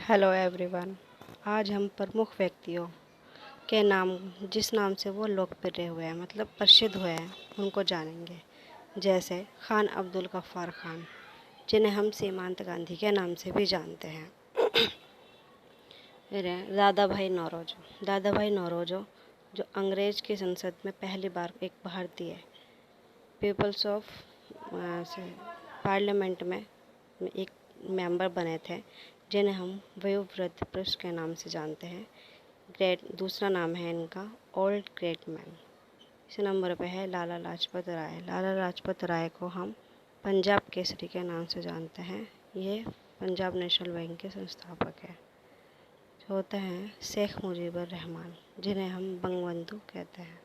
Hello everyone. आज हम प्रमुख व्यक्तियों के नाम, जिस नाम से वो लोकप्रिय हुए हैं, मतलब प्रसिद्ध हुए हैं, उनको जानेंगे। जैसे खान अब्दुल गफ्फार खान, जिन्हें हम सीमांत गांधी के नाम से भी जानते हैं। फिर हैं दादा भाई नौरोजी। दादा भाई नौरोजी जो अंग्रेज की संसद में पहली बार एक भारतीय पीपल्स ऑफ पार्लियामेंट में एक मेंबर बने थे, जिन्हें हम वयोवृद्ध पुरुष के नाम से जानते हैं। दूसरा नाम है इनका ओल्ड ग्रेट मैन। इस नंबर पे है लाला लाजपत राय। लाला लाजपत राय को हम पंजाब केसरी के नाम से जानते हैं। ये पंजाब नेशनल बैंक के संस्थापक है। होते हैं शेख मुजीबुर रहमान, जिन्हें हम बंगबंधु कहते हैं।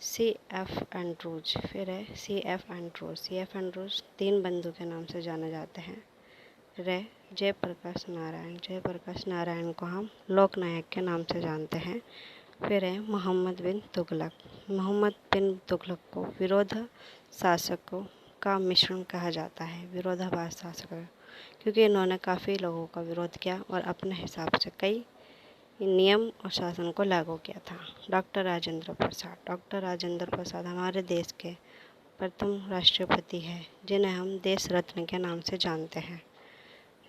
C.F. एंड्रूज। फिर है C.F. एंड्रूज। C.F. एंड्रूज तीन बंधु के नाम से जाने जाते हैं। जयप्रकाश नारायण। जयप्रकाश नारायण को हम लोकनायक के नाम से जानते हैं। फिर है मोहम्मद बिन तुगलक। मोहम्मद बिन तुगलक को विरोध शासकों का मिश्रण कहा जाता है। विरोधाभास शासक, क्योंकि इन्होंने काफ़ी लोगों का विरोध किया और अपने हिसाब से कई नियम और शासन को लागू किया था। डॉक्टर राजेंद्र प्रसाद। डॉक्टर राजेंद्र प्रसाद हमारे देश के प्रथम राष्ट्रपति हैं, जिन्हें हम देश रत्न के नाम से जानते हैं।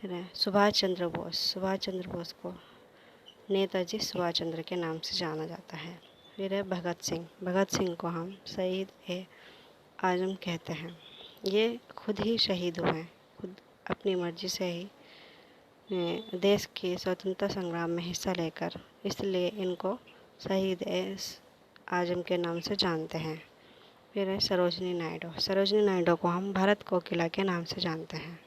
फिर है सुभाष चंद्र बोस। सुभाष चंद्र बोस को नेताजी सुभाष चंद्र के नाम से जाना जाता है। फिर है भगत सिंह। भगत सिंह को हम शहीद ए आजम कहते हैं। ये खुद ही शहीद हुए, खुद अपनी मर्जी से ही देश के स्वतंत्रता संग्राम में हिस्सा लेकर, इसलिए इनको शहीद ए आजम के नाम से जानते हैं। फिर है सरोजनी नायडू। सरोजनी नायडू को हम भारत कोकिला के नाम से जानते हैं।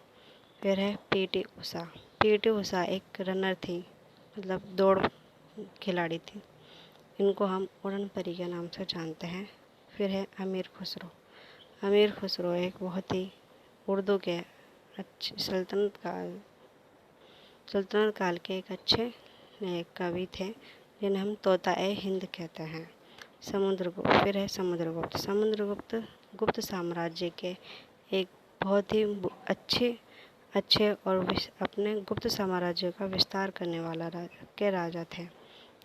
फिर है पीटी उषा। पीटी उषा एक रनर थी, मतलब दौड़ खिलाड़ी थी। इनको हम उड़न परी के नाम से जानते हैं। फिर है अमीर खुसरो। अमीर खुसरो एक बहुत ही उर्दू के अच्छे सल्तनत काल के एक अच्छे कवि थे, जिन्हें हम तोता ए हिंद कहते हैं। समुद्रगुप्त। फिर है समुद्रगुप्त। समुद्रगुप्त गुप्त साम्राज्य के एक बहुत ही अच्छे और अपने गुप्त साम्राज्य का विस्तार करने वाला राजा थे,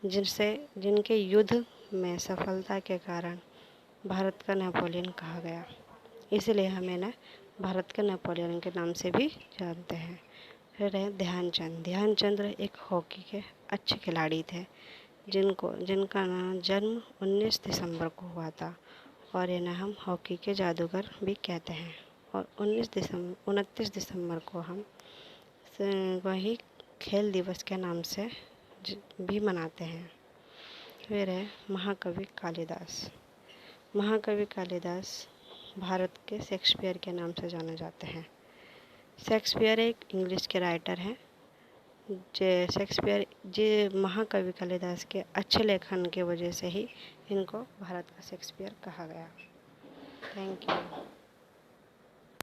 जिनके युद्ध में सफलता के कारण भारत का नेपोलियन कहा गया। इसलिए हम इन्हें भारत के नेपोलियन के नाम से भी जानते हैं। फिर है ध्यानचंद। ध्यानचंद एक हॉकी के अच्छे खिलाड़ी थे, जिनका जन्म 19 दिसंबर को हुआ था, और इन्हें हम हॉकी के जादूगर भी कहते हैं। और 29 दिसंबर को हम वही खेल दिवस के नाम से भी मनाते हैं। फिर है महाकवि कालिदास। महाकवि कालिदास भारत के शेक्सपियर के नाम से जाने जाते हैं। शेक्सपियर एक इंग्लिश के राइटर हैं। महाकवि कालिदास के अच्छे लेखन के वजह से ही इनको भारत का शेक्सपियर कहा गया। Thank you.